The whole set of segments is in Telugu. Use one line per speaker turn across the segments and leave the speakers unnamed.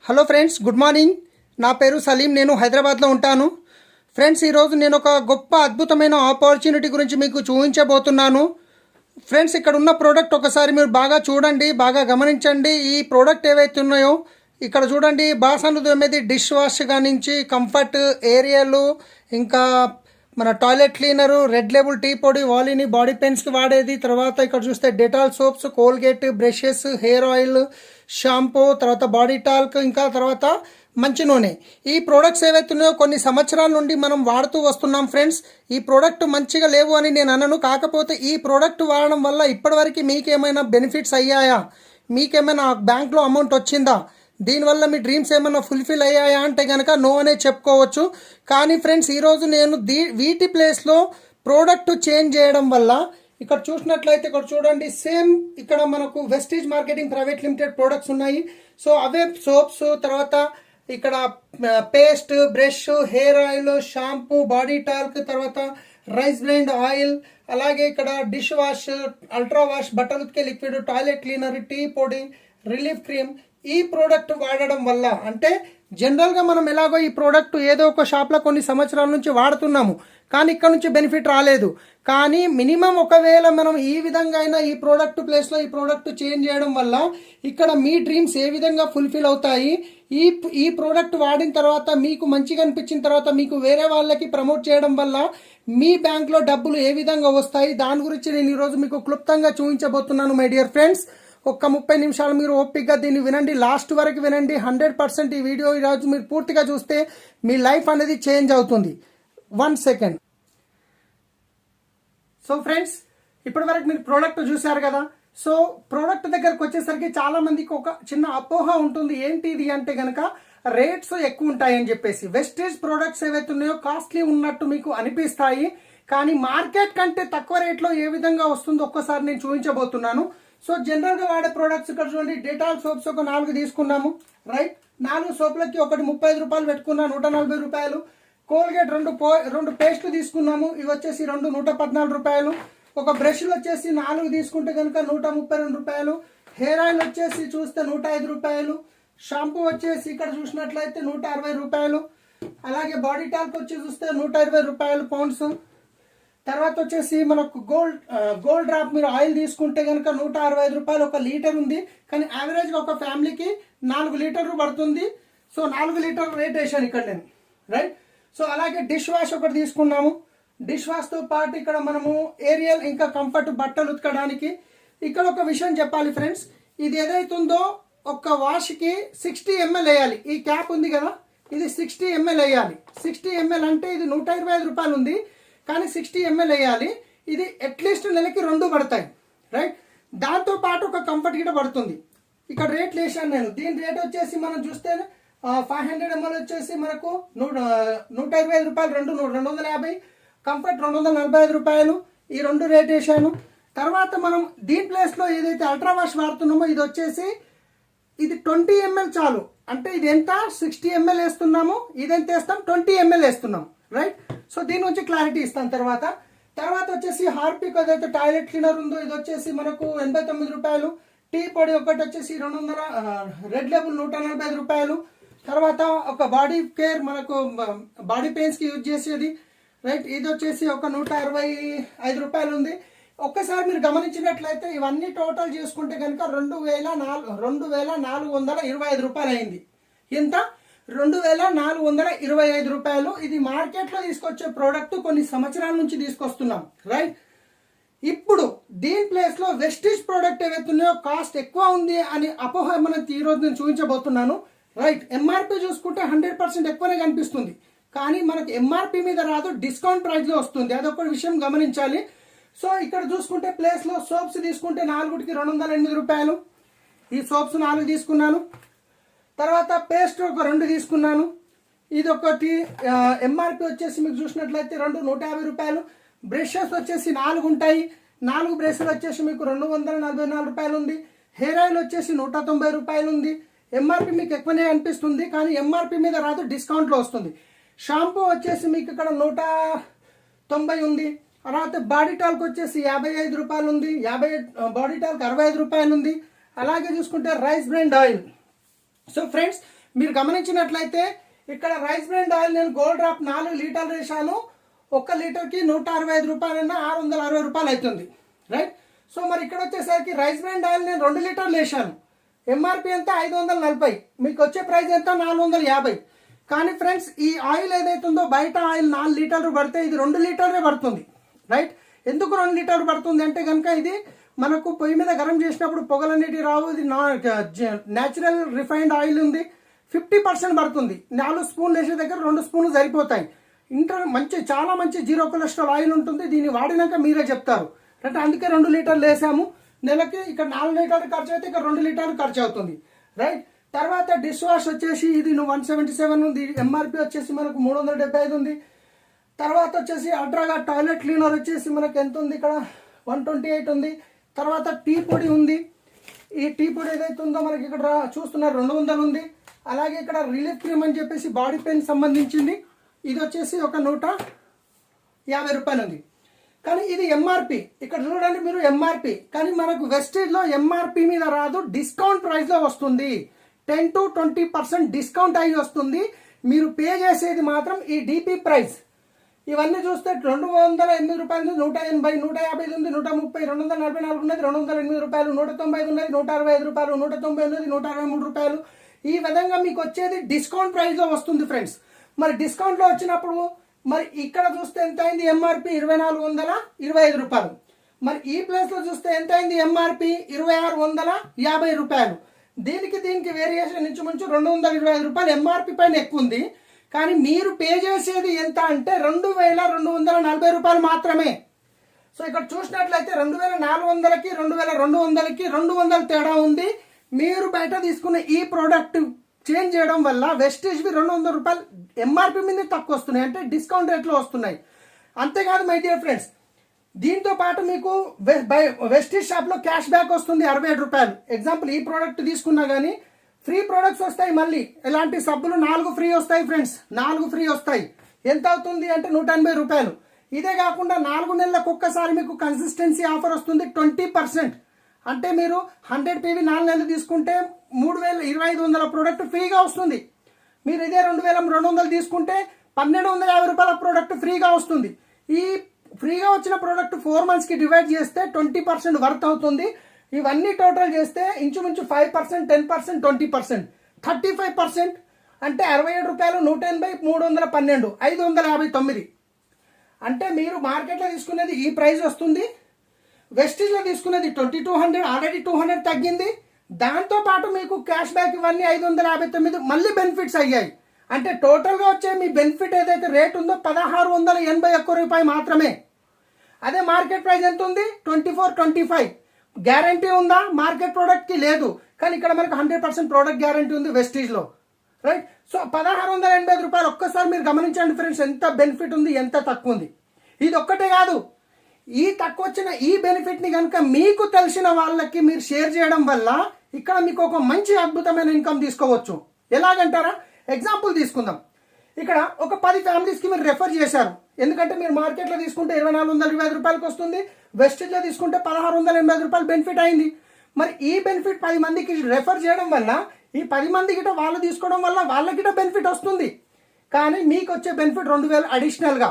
Hello friends, good morning. నా పేరు సలీం. నేను హైదరాబాద్లో ఉంటాను. ఫ్రెండ్స్, ఈరోజు నేను ఒక గొప్ప అద్భుతమైన ఆపర్చునిటీ గురించి మీకు చూపించబోతున్నాను. ఫ్రెండ్స్, ఇక్కడ ఉన్న ప్రోడక్ట్ ఒకసారి మీరు బాగా చూడండి, బాగా గమనించండి. ఈ ప్రోడక్ట్ ఏవైతే ఉన్నాయో ఇక్కడ చూడండి. బాసన్లు తోమేది డిష్ వాష్ కానించి కంఫర్ట్ ఏరియల్, ఇంకా మన toilet cleaner, Red Label tea పొడి, వాలిని బాడీ పెయిన్స్కి వాడేది. తర్వాత ఇక్కడ చూస్తే Dettol soaps, Colgate brushes, hair oil, shampoo, తర్వాత బాడీ టాల్క్, ఇంకా తర్వాత మంచి నూనె. ఈ ప్రోడక్ట్స్ ఏవైతే ఉన్నాయో కొన్ని సంవత్సరాల నుండి మనం వాడుతూ వస్తున్నాం. ఫ్రెండ్స్, ఈ ప్రోడక్ట్ మంచిగా లేవు అని నేను అనను. కాకపోతే ఈ ప్రోడక్ట్ వాడడం వల్ల ఇప్పటివరకు మీకేమైనా బెనిఫిట్స్ అయ్యాయా, మీకేమైనా బ్యాంక్లో అమౌంట్ వచ్చిందా, దీనివల్ల మీ డ్రీమ్స్ ఏమైనా ఫుల్ఫిల్ అయ్యాయా అంటే కనుక నో అనే చెప్పుకోవచ్చు. కానీ ఫ్రెండ్స్, ఈరోజు నేను వీటి ప్లేస్లో ప్రోడక్ట్ చేంజ్ చేయడం వల్ల ఇక్కడ చూసినట్లయితే ఇక్కడ చూడండి, సేమ్ ఇక్కడ మనకు Vestige marketing private limited products ఉన్నాయి. సో అవే సోప్స్, తర్వాత ఇక్కడ paste, brush, hair oil, shampoo, body talc, తర్వాత రైస్ బ్లెండ్ ఆయిల్, అలాగే ఇక్కడ డిష్ వాష్, అల్ట్రా వాష్, బట్టలు ఉతికే లిక్విడ్, టాయిలెట్ క్లీనర్, టీ పొడి, రిలీఫ్ క్రీమ్. ఈ ప్రోడక్ట్ వాడడం వల్ల అంటే జనరల్గా మనం ఎలాగో ఈ ప్రోడక్ట్ ఏదో ఒక షాప్లో కొన్ని సంవత్సరాల నుంచి వాడుతున్నాము, కానీ ఇక్కడ నుంచి బెనిఫిట్ రాలేదు. కానీ మినిమం ఒకవేళ మనం ఈ విధంగా అయినా ఈ ప్రోడక్ట్ ప్లేస్లో ఈ ప్రోడక్ట్ చేంజ్ చేయడం వల్ల ఇక్కడ మీ డ్రీమ్స్ ఏ విధంగా ఫుల్ఫిల్ అవుతాయి, ఈ ప్రోడక్ట్ వాడిన తర్వాత మీకు మంచిగా అనిపించిన తర్వాత మీకు వేరే వాళ్ళకి ప్రమోట్ చేయడం వల్ల మీ బ్యాంక్లో డబ్బులు ఏ విధంగా వస్తాయి, దాని గురించి నేను ఈరోజు మీకు క్లుప్తంగా చూపించబోతున్నాను. మై డియర్ ఫ్రెండ్స్, ఒక్క 30 నిమిషాలు మీరు ఓపికగా దీన్ని వినండి, లాస్ట్ వరకు వినండి. 100% ఈ వీడియో ఈరోజు మీరు పూర్తిగా చూస్తే మీ లైఫ్ అనేది చేంజ్ అవుతుంది. 1 సెకండ్. సో ఫ్రెండ్స్, ఇప్పటి వరకు మీరు ప్రోడక్ట్ చూశారు కదా. సో ప్రోడక్ట్ దగ్గరకు వచ్చేసరికి చాలా మందికి ఒక చిన్న అపోహ ఉంటుంది. ఏంటి ఇది అంటే కనుక రేట్స్ ఎక్కువ ఉంటాయని చెప్పేసి. వెస్టేజ్ ప్రోడక్ట్స్ ఏవైతే ఉన్నాయో కాస్ట్లీ ఉన్నట్టు మీకు అనిపిస్తాయి, కానీ మార్కెట్ కంటే తక్కువ రేట్లో ఏ విధంగా వస్తుందో ఒక్కసారి నేను చూపించబోతున్నాను. సో జనరల్గా వాడే ప్రోడక్ట్స్ ఇక్కడ చూడండి. డెటాల్ సోప్స్ ఒక 4 తీసుకున్నాము, రైట్. 4 సోప్లకి ఒకటి 35 రూపాయలు పెట్టుకున్నా, 140 రూపాయలు. కోల్గేట్ 2 పేస్ట్లు తీసుకున్నాము, ఇవి వచ్చేసి 114 రూపాయలు. ఒక బ్రష్లు వచ్చేసి 4 తీసుకుంటే కనుక 132 రూపాయలు. హెయిర్ ఆయిల్ వచ్చేసి చూస్తే 105 రూపాయలు. షాంపూ వచ్చేసి ఇక్కడ చూసినట్లయితే 160 రూపాయలు. అలాగే బాడీ టాల్క్ వచ్చి చూస్తే 120 రూపాయలు పౌండ్స్. తర్వాత వచ్చేసి మనకు గోల్డ్ డ్రాప్ మీరు ఆయిల్ తీసుకుంటే కనుక 165 రూపాయలు. 1 లీటర్ ఉంది, కానీ యావరేజ్గా ఒక ఫ్యామిలీకి 4 లీటర్లు పడుతుంది. సో 4 లీటర్ రేట్ వేసాను ఇక్కడ నేను, రైట్. సో అలాగే డిష్ వాష్ ఒకటి తీసుకున్నాము. డిష్ వాష్తో పాటు ఇక్కడ మనము ఏరియల్, ఇంకా కంఫర్ట్, బట్టలు ఉతకడానికి. ఇక్కడ ఒక విషయం చెప్పాలి ఫ్రెండ్స్, ఇది ఏదైతుందో ఒక వాష్కి 60 ml వేయాలి. ఈ క్యాప్ ఉంది కదా, ఇది 60 ml వేయాలి. 60 ml అంటే ఇది 125 రూపాయలు ఉంది, కానీ 60 ml వేయాలి. ఇది అట్లీస్ట్ నెలకి 2 పడతాయి, రైట్. దాంతో పాటు ఒక కంఫర్ట్ కూడా పడుతుంది. ఇక్కడ రేట్లు వేసాను నేను. దీని రేట్ వచ్చేసి మనం చూస్తే 500 ml వచ్చేసి మనకు 125 రూపాయలు, 250. కంఫర్ట్ 245 రూపాయలు. ఈ 2 రేట్ వేసాను. తర్వాత మనం దీని ప్లేస్లో ఏదైతే అల్ట్రా వాష్ వాడుతున్నామో ఇది వచ్చేసి ఇది 20 ml చాలు. అంటే ఇది ఎంత 60 ml వేస్తున్నాము, ఇదెంత వేస్తాం 20 ml వేస్తున్నాం, రైట్. సో దీని నుంచి క్లారిటీ ఇస్తాను. తర్వాత వచ్చేసి హార్పిక్ ఏదైతే టాయిలెట్ క్లీనర్ ఉందో ఇది వచ్చేసి మనకు 89 రూపాయలు. టీ పొడి ఒకటి వచ్చేసి 200, రెడ్ లేబుల్ 145 రూపాయలు. తర్వాత ఒక బాడీ కేర్ మనకు బాడీ పెయిన్స్కి యూజ్ చేసేది, రైట్. ఇది వచ్చేసి ఒక 165 రూపాయలు ఉంది. ఒక్కసారి మీరు గమనించినట్లయితే ఇవన్నీ టోటల్ చేసుకుంటే కనుక 2425 రూపాయలు అయింది. ఎంత? 2425 రూపాయలు. ఇది మార్కెట్లో తీసుకొచ్చే ప్రోడక్ట్ కొన్ని సంవత్సరాల నుంచి తీసుకొస్తున్నాం, రైట్. ఇప్పుడు దీని ప్లేస్లో వెస్టీజ్ ప్రోడక్ట్ ఏవైతే ఉన్నాయో కాస్ట్ ఎక్కువ ఉంది అని అపోహ మనం ఈరోజు నేను చూపించబోతున్నాను, రైట్. ఎంఆర్పి చూసుకుంటే 100% ఎక్కువనే కనిపిస్తుంది, కానీ మనకు ఎంఆర్పి మీద రాదు, డిస్కౌంట్ ప్రైస్లో వస్తుంది. అదొక విషయం గమనించాలి. సో ఇక్కడ చూసుకుంటే ప్లేస్లో సోప్స్ తీసుకుంటే 4కి 208 రూపాయలు. ఈ సోప్స్ 4 తీసుకున్నాను. తర్వాత పేస్ట్ ఒక 2 తీసుకున్నాను. ఇది ఒకటి ఎంఆర్పి వచ్చేసి మీకు చూసినట్లయితే 150 రూపాయలు. బ్రషెస్ వచ్చేసి 4 ఉంటాయి. 4 బ్రష్లు వచ్చేసి మీకు 244 రూపాయలు ఉంది. హెయిర్ ఆయిల్ వచ్చేసి 190 రూపాయలు ఉంది. ఎంఆర్పి మీకు ఎక్కువనే అనిపిస్తుంది, కానీ ఎంఆర్పి మీద రాదు, డిస్కౌంట్లో వస్తుంది. షాంపూ వచ్చేసి మీకు ఇక్కడ 190 ఉంది. తర్వాత బాడీ టాల్క్ వచ్చేసి 55 రూపాయలు ఉంది. బాడీ టాల్క్ 65 రూపాయలు ఉంది. అలాగే చూసుకుంటే rice blend oil. So friends, మీరు గమనించినట్లయితే ఇక్కడ రైస్ బ్రాండ్ ఆయిల్ నేను గోల్డ్ డ్రాప్ 4 లీటర్లు వేసాను. 1 లీటర్కి 165 రూపాయలన్నా 660 రూపాయలు అవుతుంది, రైట్. సో మరి ఇక్కడ వచ్చేసరికి రైస్ బ్రాండ్ ఆయిల్ నేను 2 లీటర్లు వేసాను. ఎంఆర్పి ఎంత 540, మీకు వచ్చే ప్రైస్ ఎంత 450. కానీ ఫ్రెండ్స్ ఈ ఆయిల్ ఏదైతే ఉందో బయట ఆయిల్ 4 లీటర్లు పడితే ఇది 2 లీటర్లే పడుతుంది, రైట్. ఎందుకు 2 లీటర్లు పడుతుంది అంటే కనుక ఇది మనకు పొయ్యి మీద గరం చేసినప్పుడు పొగలన్నిటి రావు. ఇది న్యాచురల్ రిఫైన్డ్ ఆయిల్ ఉంది. 50% పడుతుంది. 4 స్పూన్లు వేసే దగ్గర 2 స్పూన్లు సరిపోతాయి. చాలా మంచి జీరో కొలెస్ట్రాల్ ఆయిల్ ఉంటుంది. దీన్ని వాడినాక మీరే చెప్తారు, అంటే అందుకే 2 లీటర్లు వేసాము. నెలకి ఇక్కడ 4 లీటర్లు ఖర్చు అయితే ఇక్కడ 2 లీటర్లు ఖర్చు అవుతుంది, రైట్. తర్వాత డిష్ వాష్ వచ్చేసి ఇది 177 ఉంది. ఎంఆర్పి వచ్చేసి మనకు 375 ఉంది. తర్వాత వచ్చేసి అల్ట్రాగా టాయిలెట్ క్లీనర్ వచ్చేసి మనకు ఎంత ఉంది, ఇక్కడ 128 ఉంది. తర్వాత టీ పొడి ఉంది. ఈ టీ పొడి ఏదైతే ఉందో మనకి ఇక్కడ చూస్తున్నారు 200 ఉంది. అలాగే ఇక్కడ రిలీఫ్ క్రీమ్ అని చెప్పేసి బాడీ పెయిన్ సంబంధించింది, ఇది వచ్చేసి ఒక 150 రూపాయలు ఉంది. కానీ ఇది ఎంఆర్పి, ఇక్కడ చూడండి మీరు ఎంఆర్పి. కానీ మనకు వెస్టేజ్లో ఎంఆర్పి మీద రాదు, డిస్కౌంట్ ప్రైస్లో వస్తుంది. 10 to 20% డిస్కౌంట్ అయ్యి వస్తుంది. మీరు పే చేసేది మాత్రం ఈ డిపి ప్రైస్. ఇవన్నీ చూస్తే 208 రూపాయలు, 180, 150 ఉంది, 130, 244 ఉన్నది, 208 రూపాయలు, 190 ఉన్నది, 165 రూపాయలు, 190 ఉన్నది, 163 రూపాయలు. ఈ విధంగా మీకు వచ్చేది డిస్కౌంట్ ప్రైస్లో వస్తుంది ఫ్రెండ్స్. మరి డిస్కౌంట్లో వచ్చినప్పుడు మరి ఇక్కడ చూస్తే ఎంత అయింది, ఎంఆర్పి 2425 రూపాయలు. మరి ఈ ప్లేస్లో చూస్తే ఎంత అయింది, ఎంఆర్పి 2650 రూపాయలు. దీనికి వేరియేషన్ ఇంచుమించు 225 రూపాయలు ఎంఆర్పి పైన ఎక్కువ ఉంది. కానీ మీరు పే చేసేది ఎంత అంటే 2240 రూపాయలు మాత్రమే. సో ఇక్కడ చూసినట్లయితే 2400కి 2200కి 200 తేడా ఉంది. మీరు బయట తీసుకున్న ఈ ప్రోడక్ట్ చేంజ్ చేయడం వల్ల వెస్టేజ్వి 200 రూపాయలు ఎంఆర్పి మీద తక్కువ వస్తున్నాయి, అంటే డిస్కౌంట్ రేట్లో వస్తున్నాయి. అంతేకాదు మై డియర్ ఫ్రెండ్స్, దీంతో పాటు మీకు వెస్టేజ్ షాప్లో క్యాష్ బ్యాక్ వస్తుంది 67 రూపాయలు. ఎగ్జాంపుల్ ఈ ప్రోడక్ట్ తీసుకున్నా కానీ ఫ్రీ ప్రోడక్ట్స్ వస్తాయి. మళ్ళీ ఎలాంటి సబ్బులు 4 ఫ్రీ వస్తాయి ఫ్రెండ్స్, 4 ఫ్రీ వస్తాయి. ఎంత అవుతుంది అంటే 180 రూపాయలు. ఇదే కాకుండా 4 నెలలకు ఒక్కసారి మీకు కన్సిస్టెన్సీ ఆఫర్ వస్తుంది 20%. అంటే మీరు 100 PV 4 నెలలు తీసుకుంటే 3250 ప్రోడక్ట్ ఫ్రీగా వస్తుంది. మీరు ఇదే 2200 తీసుకుంటే 1250 రూపాయల ప్రోడక్ట్ ఫ్రీగా వస్తుంది. ఈ ఫ్రీగా వచ్చిన ప్రోడక్ట్ 4 మంత్స్కి డివైడ్ చేస్తే 20% వర్త్ అవుతుంది. ఇవన్నీ టోటల్ చేస్తే ఇంచుమించు 5%, 10%, 20%, 35%. అంటే 67 రూపాయలు, 180, 312, 559. అంటే మీరు మార్కెట్లో తీసుకునేది ఈ ప్రైస్ వస్తుంది. వెస్టేజ్లో తీసుకునేది 2200, ఆల్రెడీ 200 తగ్గింది. దాంతోపాటు మీకు క్యాష్ బ్యాక్ ఇవన్నీ 559 మళ్ళీ బెనిఫిట్స్ అయ్యాయి. అంటే టోటల్గా వచ్చే మీ బెనిఫిట్ ఏదైతే రేట్ ఉందో 1681 రూపాయలు మాత్రమే. అదే మార్కెట్ ప్రైస్ ఎంత ఉంది, 24, 25. గ్యారంటీ ఉందా మార్కెట్ ప్రోడక్ట్కి? లేదు. కానీ ఇక్కడ మనకు 100% ప్రోడక్ట్ గ్యారంటీ ఉంది వెస్టేజ్లో, రైట్. సో 1685 రూపాయలు. ఒక్కసారి మీరు గమనించండి ఫ్రెండ్స్, ఎంత బెనిఫిట్ ఉంది, ఎంత తక్కువ ఉంది. ఇది ఒక్కటే కాదు, ఈ తక్కువ వచ్చిన ఈ బెనిఫిట్ని కనుక మీకు తెలిసిన వాళ్ళకి మీరు షేర్ చేయడం వల్ల ఇక్కడ మీకు ఒక మంచి అద్భుతమైన ఇన్కమ్ తీసుకోవచ్చు. ఎలాగంటారా? ఎగ్జాంపుల్ తీసుకుందాం. ఇక్కడ ఒక 10 ఫ్యామిలీస్కి మీరు రెఫర్ చేశారు. ఎందుకంటే మీరు మార్కెట్లో తీసుకుంటే 2425 రూపాయలకి వస్తుంది, వెస్టేజ్లో తీసుకుంటే 1680 రూపాయలు బెనిఫిట్ అయింది. మరి ఈ బెనిఫిట్ 10 మందికి రెఫర్ చేయడం వల్ల ఈ 10 మంది గిట వాళ్ళు తీసుకోవడం వల్ల వాళ్ళకిట బెనిఫిట్ వస్తుంది. కానీ మీకు వచ్చే బెనిఫిట్ 2000 అడిషనల్గా.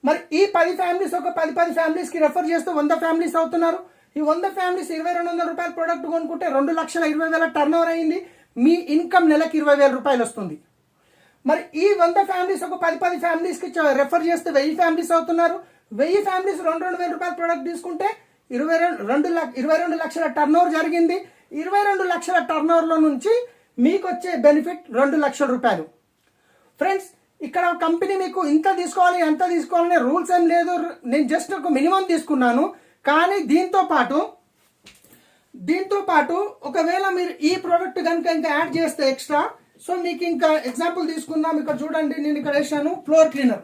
మరి ఈ 10 ఫ్యామిలీస్ ఒక 10 ఫ్యామిలీస్కి రెఫర్ చేస్తే 100 ఫ్యామిలీస్ అవుతున్నారు. ఈ 100 ఫ్యామిలీస్ 2200 రూపాయల ప్రోడక్ట్ కొనుక్కుంటే 2,20,000 టర్న్ ఓవర్ అయింది. మీ ఇన్కమ్ నెలకి 20,000 రూపాయలు వస్తుంది. మరి ఈ 100 ఫ్యామిలీస్ ఒక 10 ఫ్యామిలీస్కి రెఫర్ చేస్తే 1000 ఫ్యామిలీస్ అవుతున్నారు. 1000 ఫ్యామిలీస్ 2,000 రూపాయల ప్రోడక్ట్ తీసుకుంటే 22 లక్షల టర్న్ ఓవర్ జరిగింది. 22 లక్షల టర్న్ ఓవర్లో నుంచి మీకు వచ్చే బెనిఫిట్ 2 లక్షల రూపాయలు. ఫ్రెండ్స్, ఇక్కడ కంపెనీ మీకు ఇంత తీసుకోవాలి అంత తీసుకోవాలనే రూల్స్ ఏం లేదు. నేను జస్ట్ ఒక మినిమం తీసుకున్నాను. కానీ దీంతో పాటు ఒకవేళ మీరు ఈ ప్రోడక్ట్ కనుక ఇంకా యాడ్ చేస్తే ఎక్స్ట్రా, సో మీకు ఇంకా ఎగ్జాంపుల్ తీసుకుందాం. ఇక్కడ చూడండి, నేను ఇక్కడ వేసాను ఫ్లోర్ క్లీనర్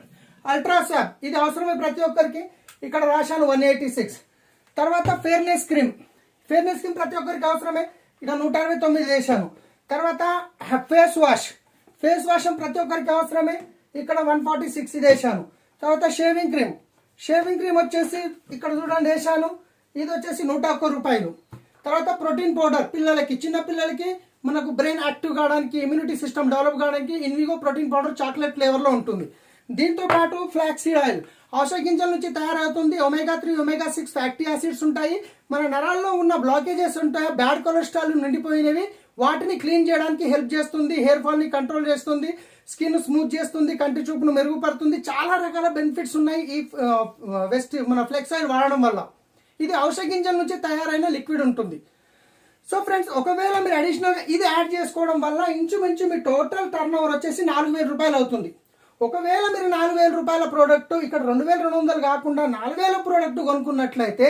అల్ట్రాసాబ్, ఇది అవసరమే ప్రతి ఒక్కరికి. ఇక్కడ రాశాను 186. తర్వాత ఫెయిర్నెస్ క్రీమ్ ప్రతి ఒక్కరికి అవసరమే, ఇక్కడ 169 వేసాను. తర్వాత ఫేస్ వాష్ ప్రతి ఒక్కరికి అవసరమే, ఇక్కడ 146 ఇది వేసాను. తర్వాత షేవింగ్ క్రీమ్ వచ్చేసి ఇక్కడ చూడండి వేసాను, ఇది వచ్చేసి 101 రూపాయలు. తర్వాత ప్రోటీన్ పౌడర్ చిన్న పిల్లలకి మనకు బ్రెయిన్ యాక్టివ్ కావడానికి, ఇమ్యూనిటీ సిస్టమ్ డెవలప్ కావడానికి ఇన్విగో ప్రోటీన్ పౌడర్ చాక్లెట్ ఫ్లేవర్లో ఉంటుంది. దీంతో పాటు ఫ్లాక్స్ సీడ్ ఆయిల్ ఔషధ గింజల నుంచి తయారవుతుంది. omega-3 omega-6 ఫ్యాటీ యాసిడ్స్ ఉంటాయి. మన నరాల్లో ఉన్న బ్లాకేజెస్ ఉంటాయి, బ్యాడ్ కొలెస్ట్రాల్ నిండిపోయినవి, వాటిని క్లీన్ చేయడానికి హెల్ప్ చేస్తుంది. హెయిర్ ఫాల్ ని కంట్రోల్ చేస్తుంది, స్కిన్ స్మూత్ చేస్తుంది, కంటి చూపును మెరుగుపడుతుంది. చాలా రకాల బెనిఫిట్స్ ఉన్నాయి ఈ మన ఫ్లెక్స్ ఆయిల్ వాడడం వల్ల. ఇది ఔషధ గింజల నుంచి తయారైన లిక్విడ్ ఉంటుంది. సో ఫ్రెండ్స్, ఒకవేళ మీరు అడిషనల్గా ఇది యాడ్ చేసుకోవడం వల్ల ఇంచుమించు మీ టోటల్ టర్న్ ఓవర్ వచ్చేసి 4,000 రూపాయలు అవుతుంది. ఒకవేళ మీరు 4,000 రూపాయల ప్రోడక్ట్ ఇక్కడ 2,200 కాకుండా 4,000 ప్రోడక్ట్ కొనుక్కున్నట్లయితే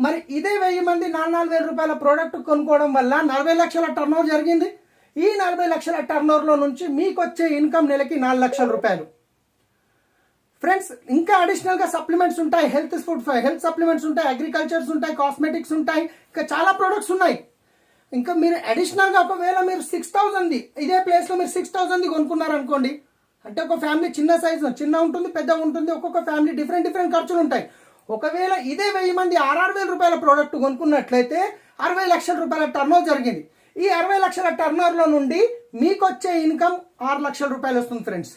మరి ఇదే 1000 మంది 4,000 రూపాయల ప్రోడక్ట్ కొనుక్కోవడం వల్ల 40 లక్షల టర్న్ ఓవర్ జరిగింది. ఈ 40 లక్షల టర్న్ ఓవర్లో నుంచి మీకు వచ్చే ఇన్కమ్ నెలకి 4 లక్షల రూపాయలు. ఫ్రెండ్స్, ఇంకా అడిషనల్ గా సప్లిమెంట్స్ ఉంటాయి, హెల్త్ సప్లిమెంట్స్ ఉంటాయి, అగ్రికల్చర్స్ ఉంటాయి, కాస్మెటిక్స్ ఉంటాయి, ఇంకా చాలా ప్రొడక్ట్స్ ఉన్నాయి. ఇంకా మీరు అడిషనల్ గా ఒకవేళ మీరు 6,000 ఇదే ప్లేస్ లో మీరు 6,000 కొనుక్కున్నారనుకోండి, అంటే ఒక ఫ్యామిలీ చిన్న సైజు చిన్న ఉంటుంది, పెద్ద ఉంటుంది, ఒక్కొక్క ఫ్యామిలీ డిఫరెంట్ ఖర్చులు ఉంటాయి. ఒకవేళ ఇదే 1000 మంది 6,000 రూపాయల ప్రోడక్ట్ కొనుక్కున్నట్లయితే 60 లక్షల రూపాయల టర్న్ జరిగింది. ఈ 60 లక్షల టర్న్ లో నుండి మీకు వచ్చే ఇన్కమ్ 6 లక్షల రూపాయలు వస్తుంది ఫ్రెండ్స్.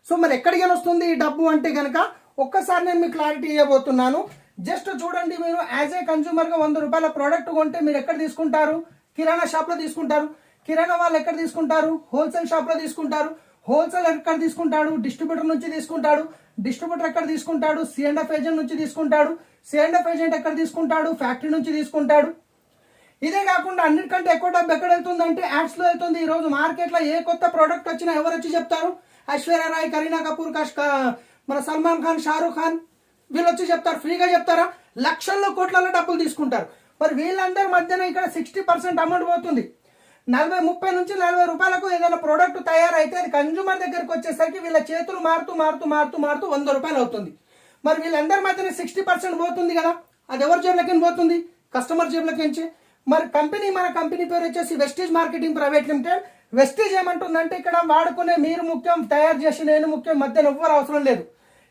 సో మరి ఎక్కడికి వస్తుంది ఈ డబ్బు అంటే కనుక ఒక్కసారి నేను మీకు క్లారిటీ ఇవ్వబోతున్నాను. జస్ట్ చూడండి, మీరు యాజ్ ఏ కన్స్యూమర్ గా 100 రూపాయల ప్రోడక్ట్ కొంటే మీరు ఎక్కడ తీసుకుంటారు? కిరాణా షాప్ లో తీసుకుంటారు. కిరాణా వాళ్ళు ఎక్కడ తీసుకుంటారు? హోల్సేల్ షాప్ లో తీసుకుంటారు. హోల్సేల్ ఎక్కడ తీసుకుంటాడు? డిస్ట్రిబ్యూటర్ నుంచి తీసుకుంటాడు. డిస్ట్రిబ్యూటర్ ఎక్కడ తీసుకుంటాడు? C&F ఏజెంట్ నుంచి తీసుకుంటాడు. C&F ఏజెంట్ ఎక్కడ తీసుకుంటాడు? ఫ్యాక్టరీ నుంచి తీసుకుంటాడు. ఇదే కాకుండా అన్నిటికంటే ఎక్కువ డబ్బు ఎక్కడ వెళ్తుందంటే యాడ్స్ లో వెళ్తుంది. ఈ రోజు మార్కెట్ లో ఏ కొత్త ప్రోడక్ట్ వచ్చినా ఎవరు వచ్చి చెప్తారు? ఐశ్వర్య రాయ్, కరీనా కపూర్, మన సల్మాన్ ఖాన్, షారూక్ ఖాన్ వీళ్ళు వచ్చి చెప్తారు. ఫ్రీగా చెప్తారా? లక్షల్లో కోట్లలో డబ్బులు తీసుకుంటారు. మరి వీళ్ళందరి మధ్యన ఇక్కడ 60% అమౌంట్ పోతుంది. 30 నుంచి 40 రూపాయలకు ఏదైనా ప్రోడక్ట్ తయారైతే అది కన్జ్యూమర్ దగ్గరకు వచ్చేసరికి వీళ్ళ చేతులు మారుతూ 100 రూపాయలు అవుతుంది. మరి వీళ్ళందరి మధ్యన 60% పోతుంది కదా, అది ఎవరి జేబులకి పోతుంది? కస్టమర్ జేబులకి. మరి మన కంపెనీ పేరు వచ్చేసి Vestige marketing private limited. Vestige ఏమంటుందంటే ఇక్కడ వాడుకునే మీరు ముఖ్యం, తయారు చేసి నేను ముఖ్యం, మధ్యన ఎవ్వరు అవసరం లేదు.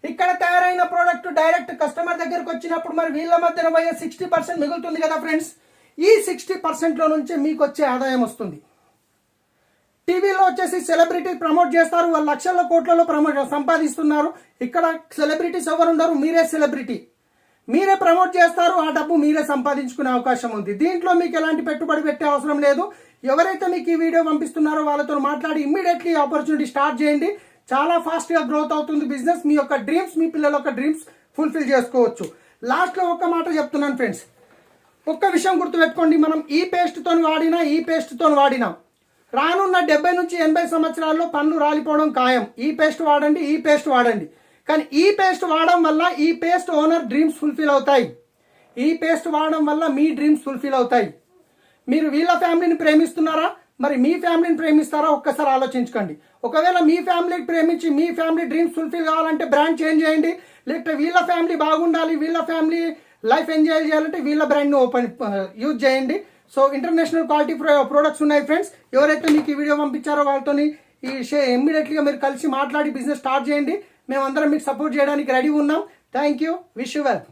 ఇక్కడ తయారైన ప్రోడక్ట్ డైరెక్ట్ కస్టమర్ దగ్గరకు వచ్చినప్పుడు మరి వీళ్ళ మధ్యన పోయే 60% మిగులుతుంది కదా ఫ్రెండ్స్. ఈ 60% లో నుంచి మీకు వచ్చే ఆదాయం వస్తుంది. టీవీలో వచ్చేసి సెలబ్రిటీ ప్రమోట్ చేస్తారు, వాళ్ళు లక్షల కోట్లలో సంపాదిస్తున్నారు. ఇక్కడ సెలబ్రిటీస్ ఎవరు ఉండరు, మీరే సెలబ్రిటీ, మీరే ప్రమోట్ చేస్తారు, ఆ డబ్బు మీరే సంపాదించుకునే అవకాశం ఉంది. దీంట్లో మీకు ఎలాంటి పెట్టుబడి పెట్టే అవసరం లేదు. ఎవరైతే మీకు ఈ వీడియో పంపిస్తున్నారో వాళ్ళతో మాట్లాడి ఇమ్మీడియట్లీ ఆపర్చునిటీ స్టార్ట్ చేయండి. చాలా ఫాస్ట్ గా గ్రోత్ అవుతుంది బిజినెస్. మీ యొక్క డ్రీమ్స్, మీ పిల్లల యొక్క డ్రీమ్స్ ఫుల్ఫిల్ చేసుకోవచ్చు. లాస్ట్ లో ఒక్క మాట చెప్తున్నాను ఫ్రెండ్స్, ఒక్క విషయం గుర్తుపెట్టుకోండి. మనం ఈ పేస్ట్ తో వాడినా రానున్న 70 నుంచి 80 సంవత్సరాల్లో పన్ను రాలిపోవడం ఖాయం. ఈ పేస్ట్ వాడండి. కానీ ఈ పేస్ట్ వాడడం వల్ల ఈ పేస్ట్ ఓనర్ డ్రీమ్స్ ఫుల్ఫిల్ అవుతాయి. ఈ పేస్ట్ వాడడం వల్ల మీ డ్రీమ్స్ ఫుల్ఫిల్ అవుతాయి. మీరు వీళ్ళ ఫ్యామిలీని ప్రేమిస్తున్నారా? మరి మీ ఫ్యామిలీని ప్రేమిస్తారా? ఒక్కసారి ఆలోచించుకోండి. ఒకవేళ మీ ఫ్యామిలీని ప్రేమించి మీ ఫ్యామిలీ డ్రీమ్స్ ఫుల్ఫిల్ కావాలంటే బ్రాండ్ చేంజ్ చేయండి. లేకపోతే వీళ్ళ ఫ్యామిలీ బాగుండాలి, వీళ్ళ ఫ్యామిలీ లైఫ్ ఎంజాయ్ చేయాలంటే వీళ్ళ బ్రాండ్ ని యూజ్ చేయండి. సో ఇంటర్నేషనల్ క్వాలిటీ ప్రొడక్ట్స్ ఉన్నాయి ఫ్రెండ్స్. ఎవరైతే మీకు ఈ వీడియో పంపించారో వాళ్ళతో ఇమ్మీడియట్లీగా మీరు కలిసి మాట్లాడి బిజినెస్ స్టార్ట్ చేయండి. మేమందరం మీకు సపోర్ట్ చేయడానికి రెడీ ఉన్నాం. Thank you. Wish you well.